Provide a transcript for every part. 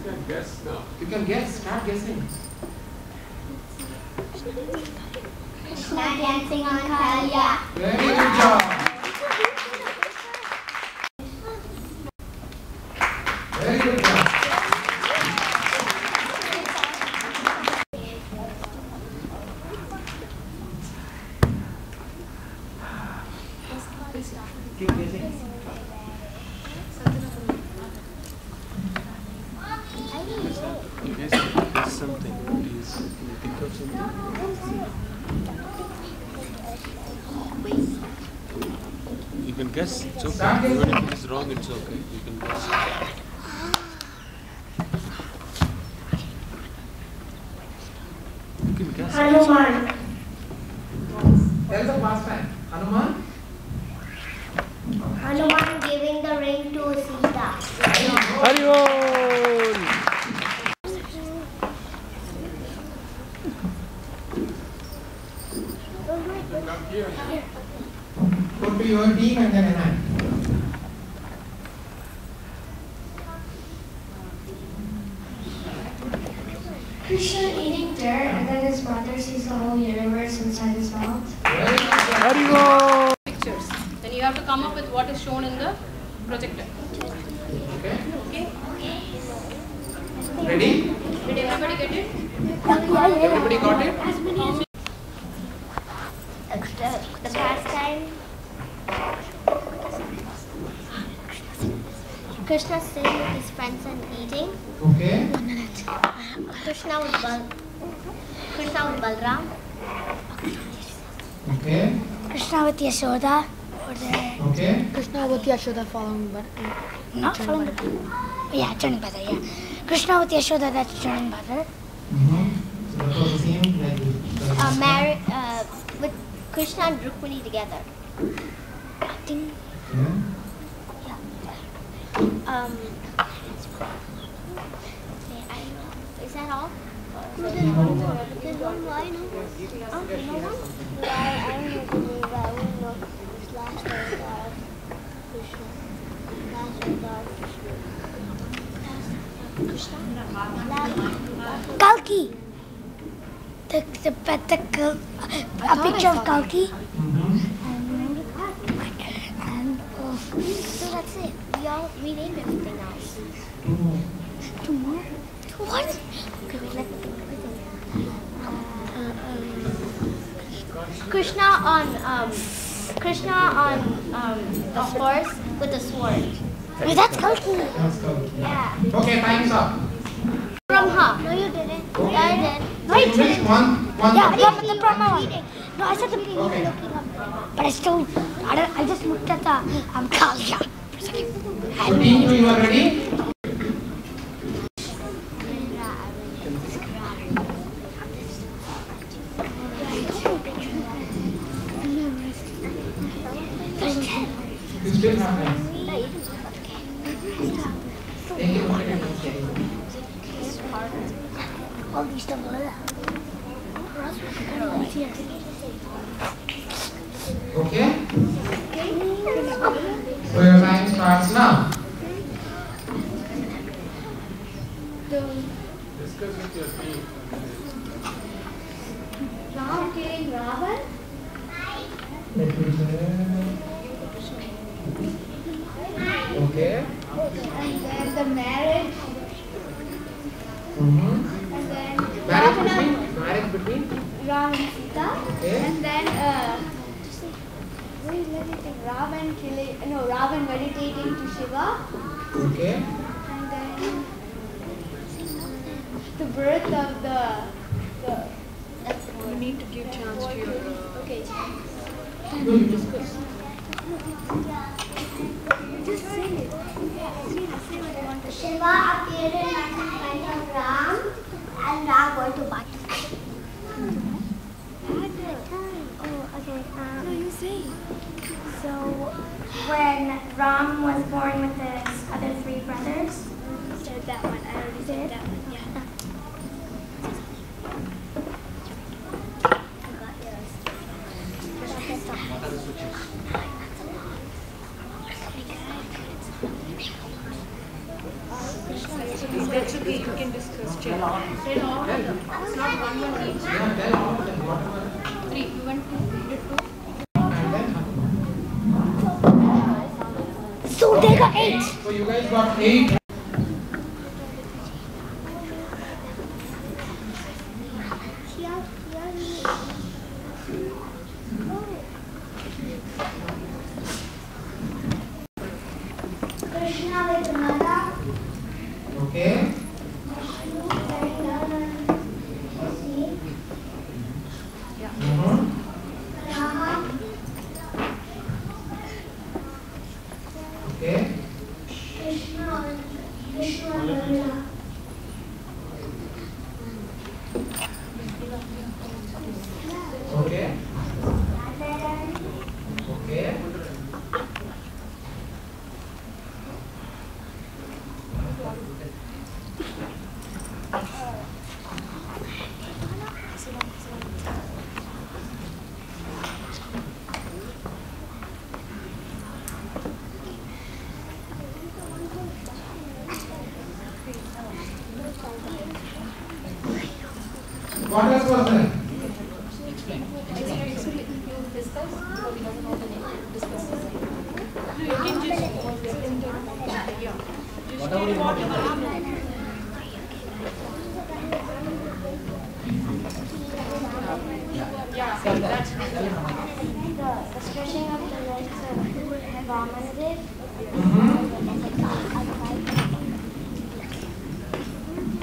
can guess now. You can guess. Start guessing. Krishna dancing on Kalya. Very good job. Very good job. Keep guessing. Guess something. Please. Can you think of something? You can guess. It's okay. Even if it is wrong, it's okay. You can guess. You can guess. Hanuman. Tell the past time. Hanuman. Hanuman giving the ring to Sita. Haribol! Go to your team and then Anand. Krishna eating dirt and then his mother sees the whole universe inside his mouth. Haribol! Pictures. Then you have to come up with what is shown in the projector. Okay. Okay? Ready? Did everybody get it? Everybody got it? The pastime. Krishna sitting with his friends and eating. Okay. Krishna with Balram. Okay. Krishna with Yashoda. Over there. Okay. Krishna with Yashoda following butter. Not following butter. Yeah, churning butter, yeah. Krishna with Yashoda, that's churning butter. So that was the same like With Krishna and Rukmini together. Acting. yeah. Is that all? There's one more, I know. Oh, no one? I don't know the name, but I wouldn't know his last name is Krishna. Last name is Krishna. Kalki. A picture of Kalki. And So that's it. We named everything else. two more. What? Okay, wait, let me think. Krishna on the horse with the sword. Wait, that's Kalki. That's good. Yeah. Okay, time is up. Brahma. No, you didn't. Okay. Yeah, I did. So you missed one. Yeah, the Brahma one. No, I said the Okay. but I still, I just looked at the Kalya. So team 2, you are ready? You still have time. Take it one at a time. All these stuff. Okay? So your time starts now. Discuss with your team. Ram killing Ravan? Let me okay. And then the marriage. Mm-hmm. And then Marriage between? Ram and Sita. Okay. And then wait, let me think. Ravan meditating to Shiva. Okay. And then the birth of the You need to give chance to your... okay. No, you discuss. Just say it. Say what you want to say. Shiva appeared in front of Ram and Ram went to battle. Oh, okay. No, you say. So, when Ram was born with his other 3 brothers, said that one. I already said that one. Yeah. I got yours. Krishna That should be, you can discuss. Tell all. It's not one each. Yeah, tell all of them. Whatever. 3. You want to read 2? And then So they got 8. so you guys got 8. Krishna with Radha. Okay. Rama. Okay. Krishna Lala. Okay. Okay. What else was there? The stretching of the legs of Balamela.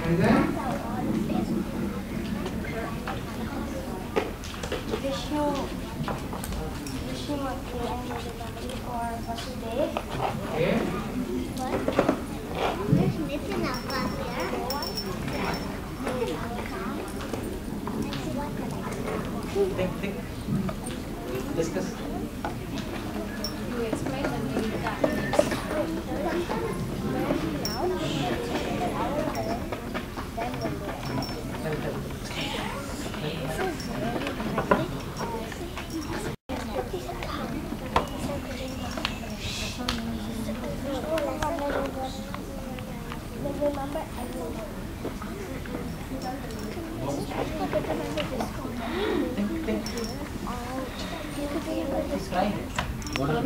And then? Vishnu appearing with the body for Vasudev. Okay. There's Nitin up here. Think. Discuss. You explain and maybe that. Right. What are the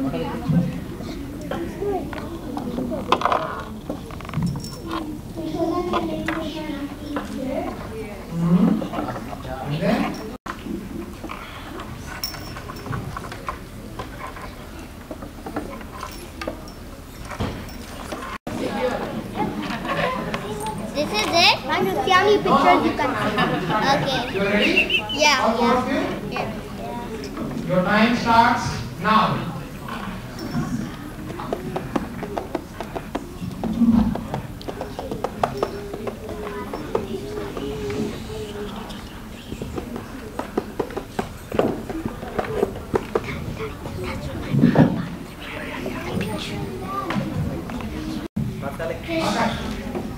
And then? This is it? And if you have any pictures, you can see. Okay. You are ready? Yeah. All four of you? Yeah. Your time starts now.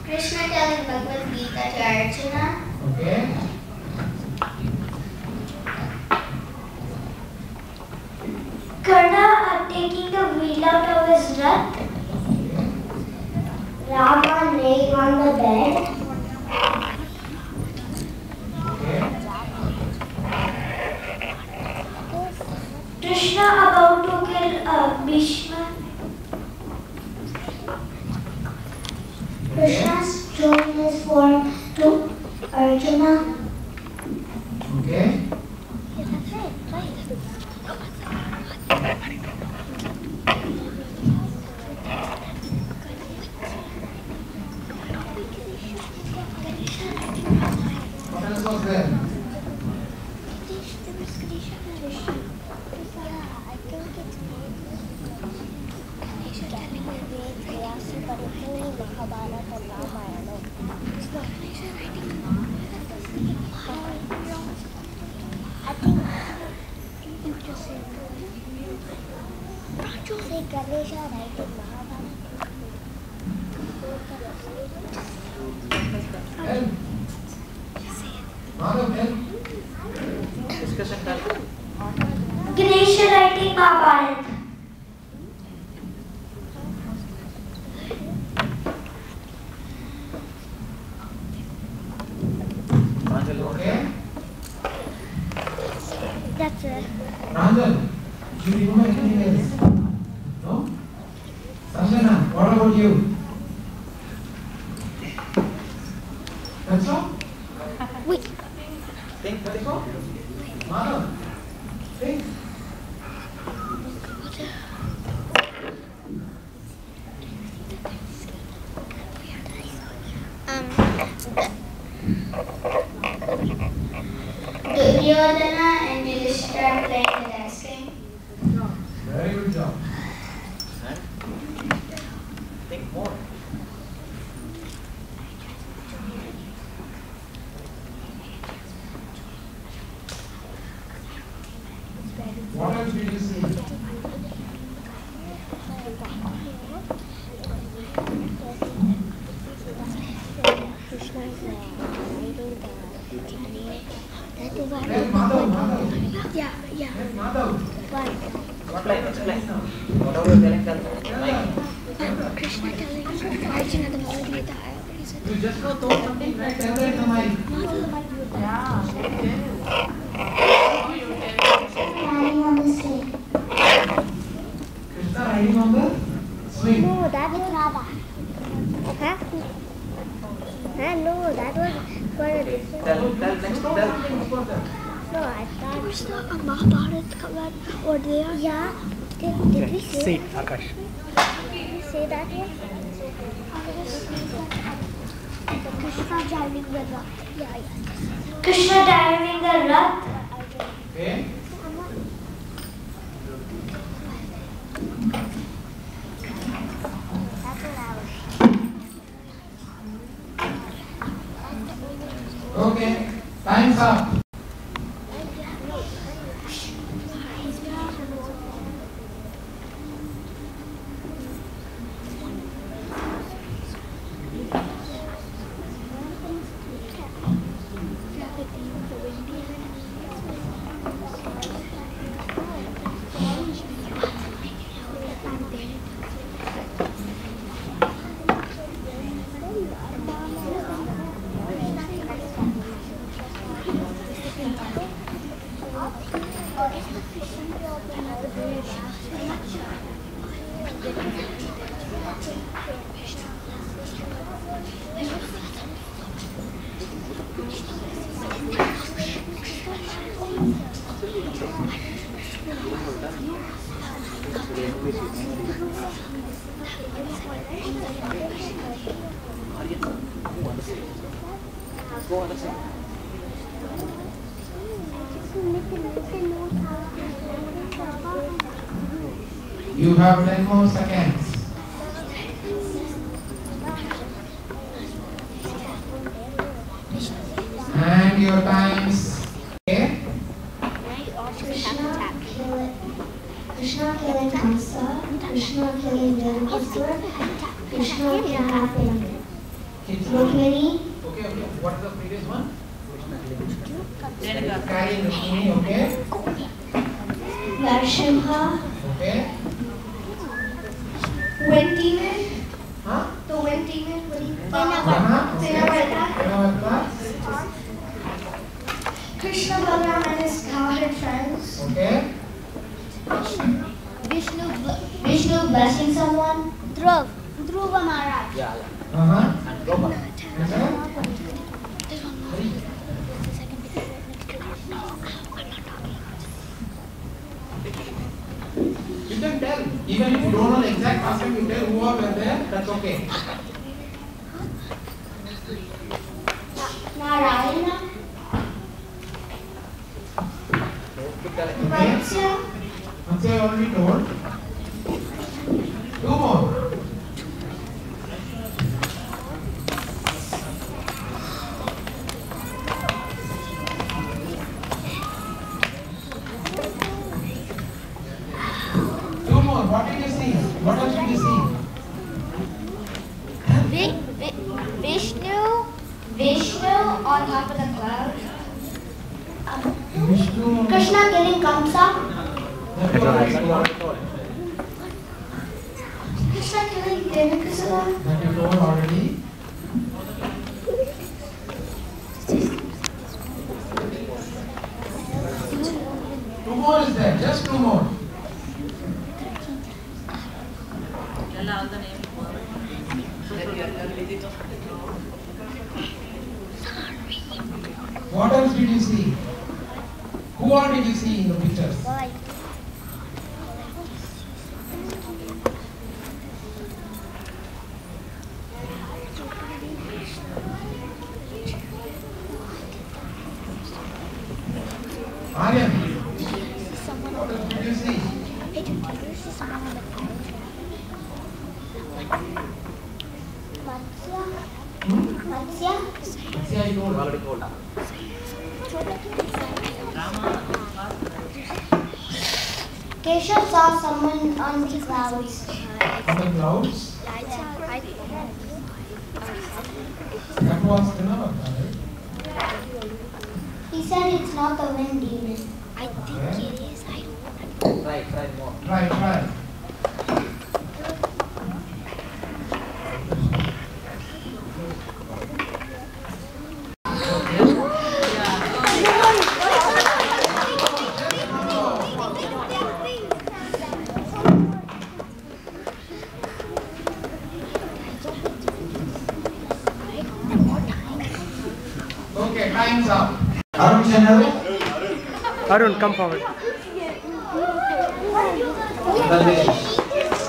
Krishna telling Bhagavad Gita to Arjuna. Okay. Karna taking the wheel out of his rath. Rama laying on the bed. Okay. Krishna about to kill Bhishma. Krishna showing his form to Arjuna. Okay. What else was there? Ganesha writing Mahabharata. Help. Madhav, help. discussion time? Ganesha writing Mahabharata. remember anything else? No? Sanjana, what about you? That's all? Wait. Think, Pratikho. Madhav, think. Duryodhana and Yudhishthira playing the dance game. Very good job. And think more. What else did you see? Hey, Madhav. Yeah. Hey, Madhav. What line? Explain. Whatever you're telling, tell. Like, Krishna telling Arjuna the Bhagavad You just now told something, right? Tell that in the mic. Lying on the swing. Krishna riding on the swing. No, that was Radha. Huh? No, that was for a different. tell next, tell. No, I thought. Krishna and Mahabharata covered or they are. Yeah. Did we say? Akash. Did we say that one? Krishna driving the Rath. Yeah. Krishna driving the Rath. Okay. That's what I was. Okay. Time's up. Go on the side. You have 10 more seconds. And your time's okay. Krishna killing Kamsa, Krishna killing Yudhishthira, Krishna killing Rukmini. Okay. What is the previous one? Carrying Rukmini, okay. Narsimha, Okay. Wind Demon, Huh? the Wind Demon, Brahma, okay. Tinavarta, Tinavarta, Krishna Balaram and his cowherd friends, okay. Vishnu blessing someone, Dhruva Maharaj. Yeah. Uh-huh. And Gopal. Okay. You can tell, even if you don't know the exact person, you tell who are there, that's okay. Narayana, Keep telling. Vatsya, Once I already told. Two more. Two more. What did you see? What else did you see? Vishnu on top of the cloud. Vishnu. Krishna killing Kamsa. That you already told. Krishna killing Hiranyakshipu. That you told already. Two more is there. Just two more. What else did you see? Who all did you see in the pictures? Boy. Aryan, Someone what on else the did you see? Hey, did you see someone on the couch? Matsya? See, I told. Already told. Keshav saw someone on the clouds. On the clouds? That was Tinavata, right? He said it's not the wind demon. I think Okay. it is. I Try more. Try. Okay, time's up. Arun Channel. Arun, come forward. Dalvesh.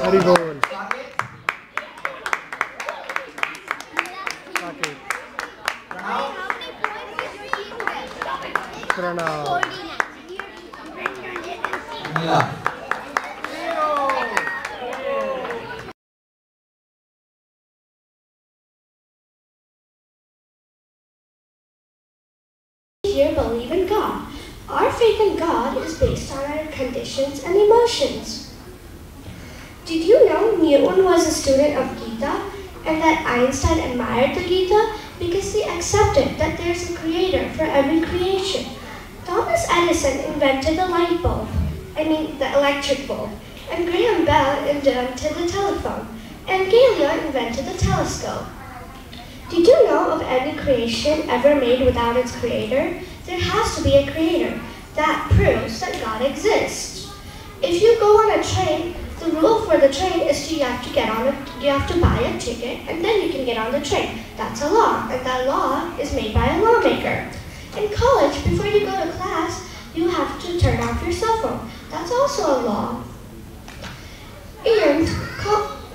Very good. Okay. Pranav. Mila. Here believe in God. Our faith in God is based on our conditions and emotions. Did you know Newton was a student of Gita and that Einstein admired the Gita because he accepted that there's a creator for every creation? Thomas Edison invented the light bulb, the electric bulb, and Graham Bell invented the telephone, and Galileo invented the telescope. Did you know of any creation ever made without its creator? There has to be a creator. That proves that God exists. If you go on a train, the rule for the train is you have to buy a ticket and then you can get on the train. That's a law, and that law is made by a lawmaker. In college, before you go to class, you have to turn off your cell phone. That's also a law. And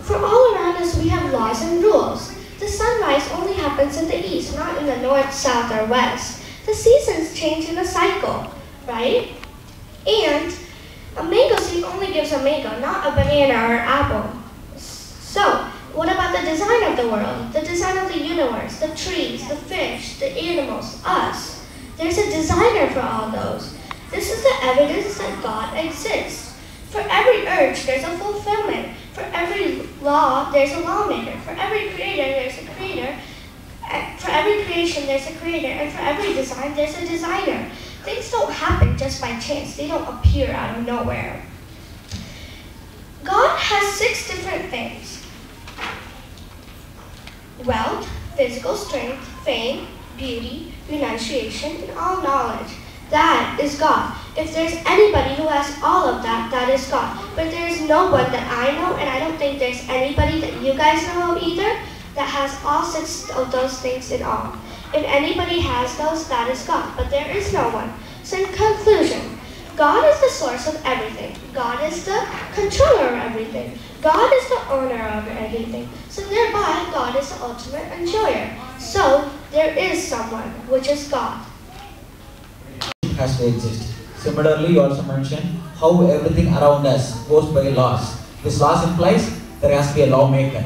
for all around us, we have laws and rules. The sunrise only happens in the east, not in the north, south, or west. The seasons change in a cycle, right? And a mango seed only gives a mango, not a banana or apple. So, what about the design of the world? The design of the universe, the trees, the fish, the animals, us. There's a designer for all those. This is the evidence that God exists. For every urge, there's a fulfillment. For every law, there's a lawmaker. For every creator, there's a creator. For every creation, there's a creator. And for every design, there's a designer. Things don't happen just by chance. They don't appear out of nowhere. God has 6 different things: wealth, physical strength, fame, beauty, renunciation, and all knowledge. That is God. If there's anybody who has all of that, that is God. But there is no one that I know, and I don't think there's anybody that you guys know of either, that has all 6 of those things in all. If anybody has those, that is God. But there is no one. So in conclusion, God is the source of everything. God is the controller of everything. God is the owner of everything. So thereby, God is the ultimate enjoyer. So there is someone, which is God. Has to exist. Similarly, you also mentioned how everything around us goes by laws. This laws implies there has to be a lawmaker.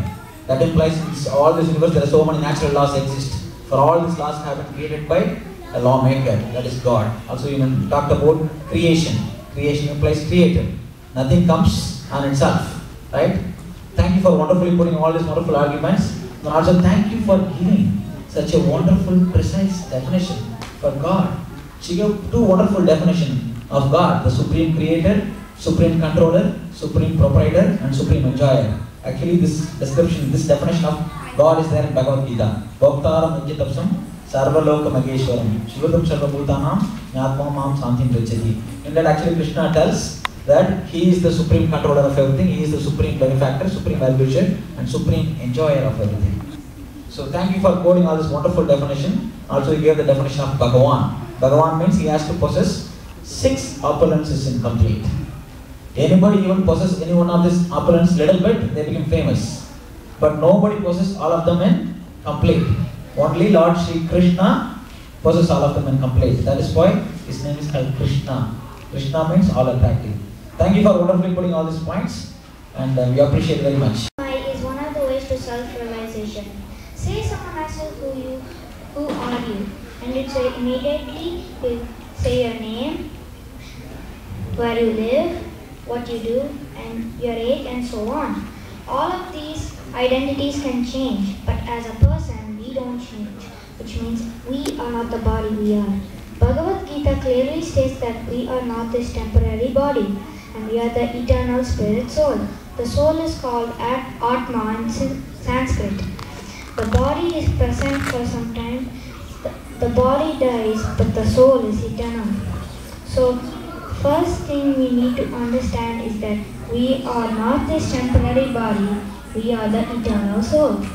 That implies in all this universe there are so many natural laws exist. For all these laws have been created by a lawmaker, that is God. Also, you talked about creation. Creation implies creator. Nothing comes on itself, right? Thank you for wonderfully putting all these wonderful arguments. And also thank you for giving such a wonderful, precise definition for God. She gave 2 wonderful definitions of God: the supreme creator, supreme controller, supreme proprietor, and supreme enjoyer. Actually, this definition of God is there in Bhagavad Gita. Bhaktaram Ujjitapsam Sarvaloka Mageshwaram Shivatam Sarvabhutanam Nyatma Mam Santim Gacchati. In that, actually, Krishna tells that He is the supreme controller of everything, He is the supreme benefactor, supreme well-wisher, and supreme enjoyer of everything. So thank you for quoting all this wonderful definition. Also you gave the definition of Bhagavan. Bhagavan means he has to possess 6 opulence is incomplete. Anybody even possess any one of these opulence little bit, they become famous. But nobody possesses all of them in complete. Only Lord Sri Krishna possesses all of them in complete. That is why his name is called Krishna. Krishna means all attractive. Thank you for wonderfully putting all these points, and we appreciate very much. Is one of the ways to self-realization. Say someone asks you who are you, and you say immediately, you say your name, where you live, what you do, and your age, and so on. All of these identities can change, but as a person, we don't change, which means we are not the body we are. Bhagavad Gita clearly states that we are not this temporary body, and we are the eternal spirit soul. The soul is called Atma in Sanskrit. The body is present for some time. The body dies, but the soul is eternal. So, first thing we need to understand is that we are not this temporary body, we are the eternal soul.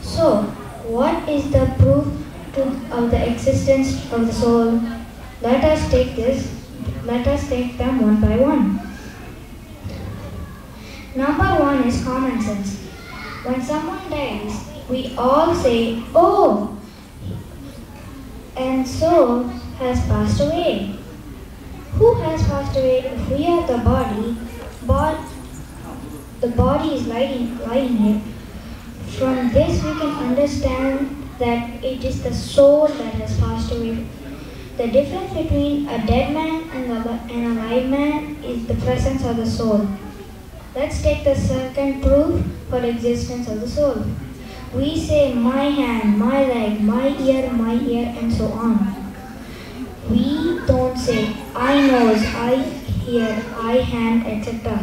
So, what is the proof of the existence of the soul? Let us take them one by one. Number 1 is common sense. When someone dies, we all say, "Oh, and so has passed away." Who has passed away? If we are the body, the body is lying here. From this we can understand that it is the soul that has passed away. The difference between a dead man and a live man is the presence of the soul. Let's take the second proof for the existence of the soul. We say my hand, my leg, my ear, and so on. We don't say I nose, I ear, I hand, etc.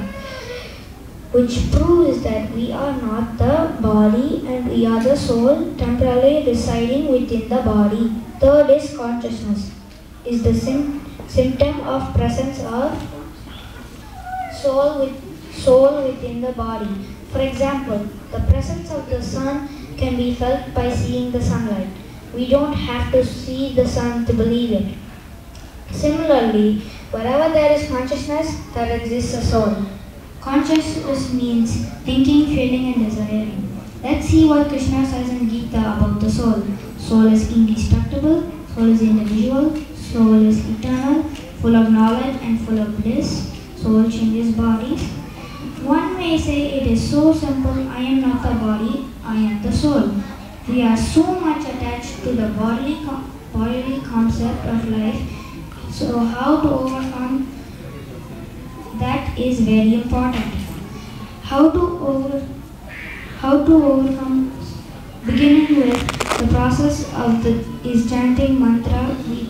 Which proves that we are not the body and we are the soul temporarily residing within the body. Third is consciousness. Is the symptom of presence of soul within the body. For example, the presence of the sun can be felt by seeing the sunlight. We don't have to see the sun to believe it. Similarly, wherever there is consciousness, there exists a soul. Consciousness means thinking, feeling, and desiring. Let's see what Krishna says in Gita about the soul. Soul is indestructible, soul is individual, soul is eternal, full of knowledge and full of bliss. Soul changes bodies. One may say it is so simple, I am not the body, I am the soul. We are so much attached to the bodily concept of life, so how to overcome that is very important. How to overcome, beginning with the process of is chanting mantra. We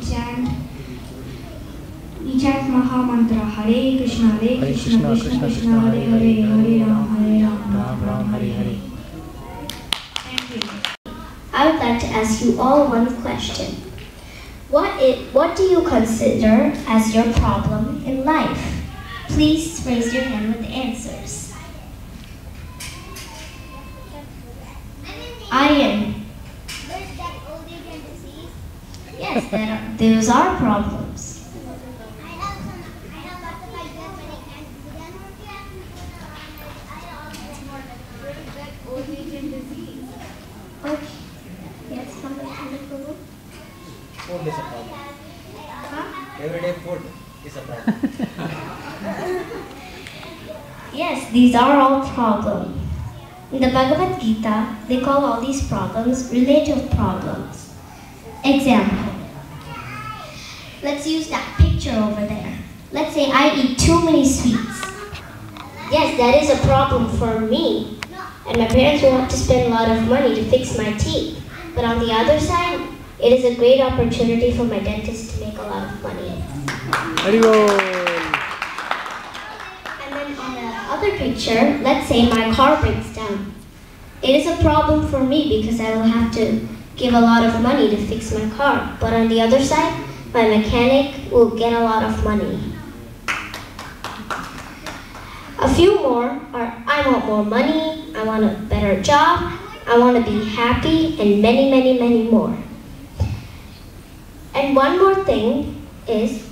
chant Maha Mantra, Hare Krishna, Krishna Krishna, Hare Hare, Hare Ram, Ram Hare Hare. Thank you. I would like to ask you all one question. What do you consider as your problem in life? Please raise your hand with the answers. Iron. Yes, those are problems. Okay. Yes, come back to the group. Food is a problem. Huh? Everyday food is a problem. Yes, these are all problems. In the Bhagavad Gita, they call all these problems relative problems. Example. Let's use that picture over there. Let's say I eat too many sweets. Yes, that is a problem for me. And my parents want to spend a lot of money to fix my teeth. But on the other side, it is a great opportunity for my dentist to make a lot of money. Very good. And then on the other picture, let's say my car breaks down. It is a problem for me because I will have to give a lot of money to fix my car. But on the other side, my mechanic will get a lot of money. A few more are, I want more money, I want a better job, I want to be happy, and many, many, many more. And one more thing is,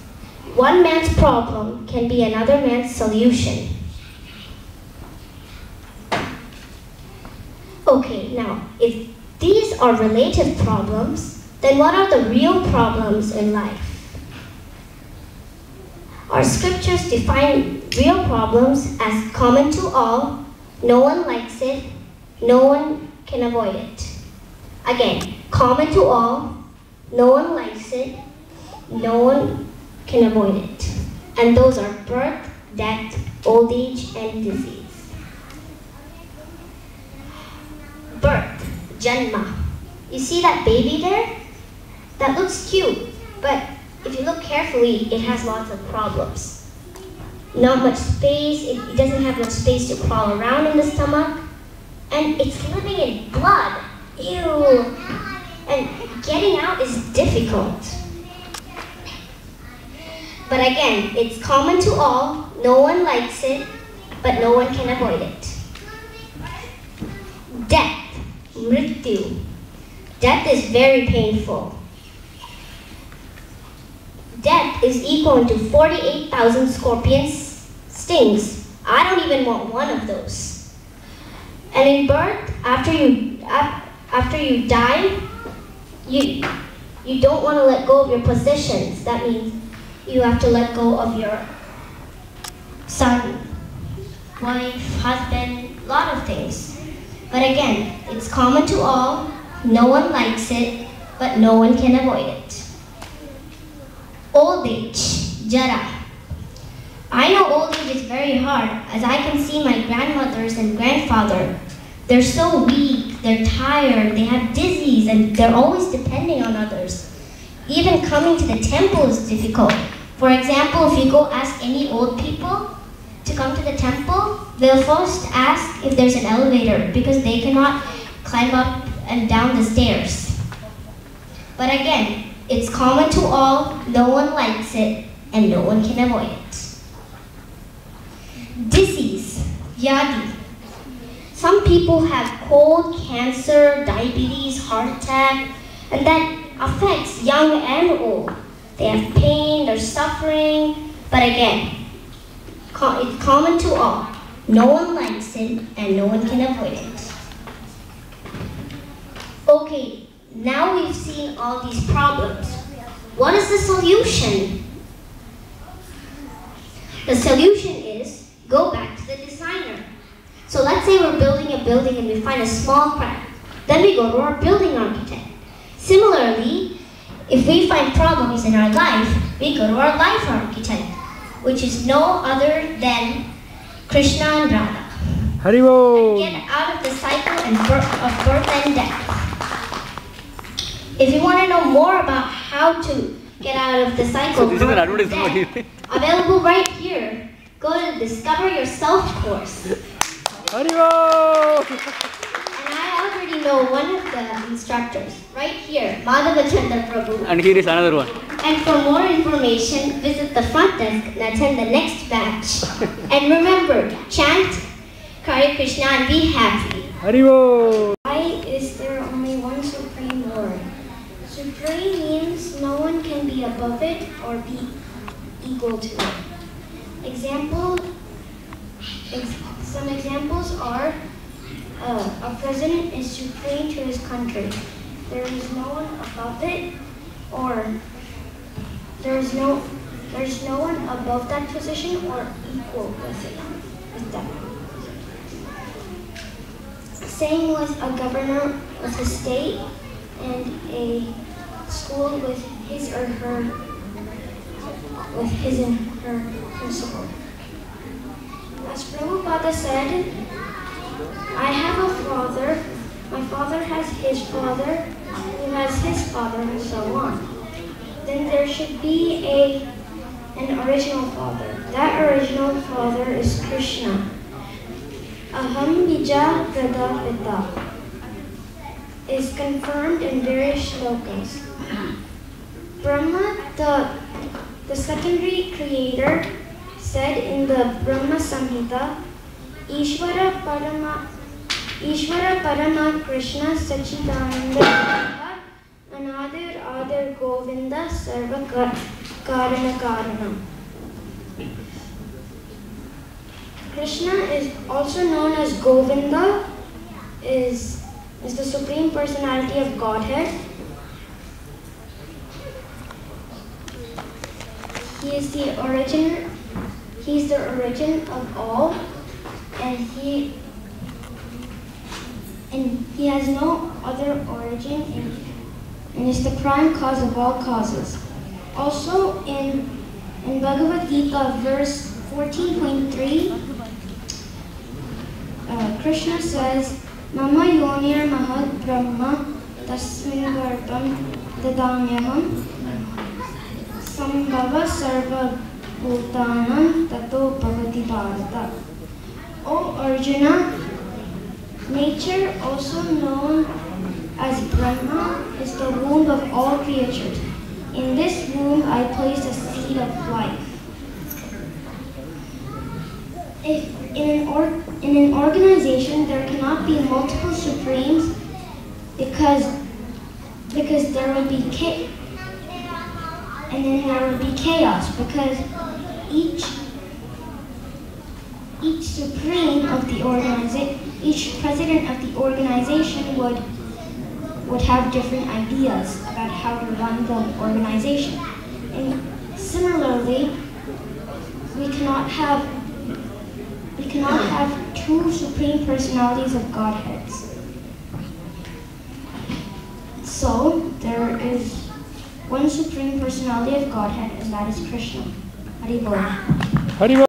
one man's problem can be another man's solution. Okay, now, if these are relative problems, then what are the real problems in life? Our scriptures define real problems as common to all, no one likes it, no one can avoid it. Again, common to all, no one likes it, no one can avoid it. And those are birth, death, old age, and disease. Birth, Janma. You see that baby there? That looks cute, but if you look carefully, it has lots of problems. Not much space, it doesn't have much space to crawl around in the stomach, and it's living in blood. Ew. And getting out is difficult. But again, it's common to all, no one likes it, but no one can avoid it. Death, Mrityu. Death is very painful. Death is equal to 48,000 scorpion stings. I don't even want one of those. And in birth, after you die, you don't want to let go of your possessions. That means you have to let go of your son, wife, husband, a lot of things. But again, it's common to all, no one likes it, but no one can avoid it. Old age, Jara. I know old age is very hard, as I can see my grandmothers and grandfather. They're so weak, they're tired, they have disease, and they're always depending on others. Even coming to the temple is difficult. For example, if you go ask any old people to come to the temple, they'll first ask if there's an elevator because they cannot climb up and down the stairs. But again, it's common to all, no one likes it, and no one can avoid it. Disease, Yadi. Some people have cold, cancer, diabetes, heart attack, and that affects young and old. They have pain, they're suffering, but again, it's common to all. No one likes it, and no one can avoid it. Okay, now we've seen all these problems. What is the solution? The solution is go back to the designer. So let's say we're building a building and we find a small crack. Then we go to our building architect. Similarly, if we find problems in our life, we go to our life architect, which is no other than Krishna and Radha. Haribo! And get out of the cycle of birth and death. If you want to know more about how to get out of the cycle of birth and death, available right here, go to the Discover Yourself course. Haribo! And I already know one of the instructors, right here, Madhava Chandra Prabhu. And here is another one. And for more information, visit the front desk and attend the next batch. And remember, chant Hare Krishna and be happy. Haribo! Why is there only one Supreme Lord? Supreme means no one can be above it or be equal to it. Some examples are a president is supreme to his country. There is no one above it, or there's no one above that position or equal with it. With that. Same with a governor with a state and a school with his and her principal. As Prabhupada said, I have a father, my father has his father, who has his father, and so on. Then there should be an original father. That original father is Krishna. Aham bija prada pita is confirmed in various shlokas. Brahma, the secondary creator, said in the Brahma Samhita, Ishvara Ishvara Parama Krishna Sachidananda Anadir Adir Govinda Sarva Karana Karana. Krishna is also known as Govinda, is the Supreme Personality of Godhead. He is the origin. He's the origin of all, and he has no other origin, and is the prime cause of all causes. Also, in Bhagavad Gita, verse 14.3, Krishna says, Mama yonir mahad brahma tasmin garbham dadanyaham sambhava sarva bhutanam tato bhavati bharata. O Arjuna, nature, also known as Brahma, is the womb of all creatures. In this womb I placed a seed of life. If in an organization there cannot be multiple supremes because there will be chaos because each supreme of the each president of the organization would have different ideas about how to run the organization. And similarly, we cannot have two supreme personalities of Godheads. So there is one supreme personality of Godhead, and that is Krishna. Hari Bol. Hari Bol.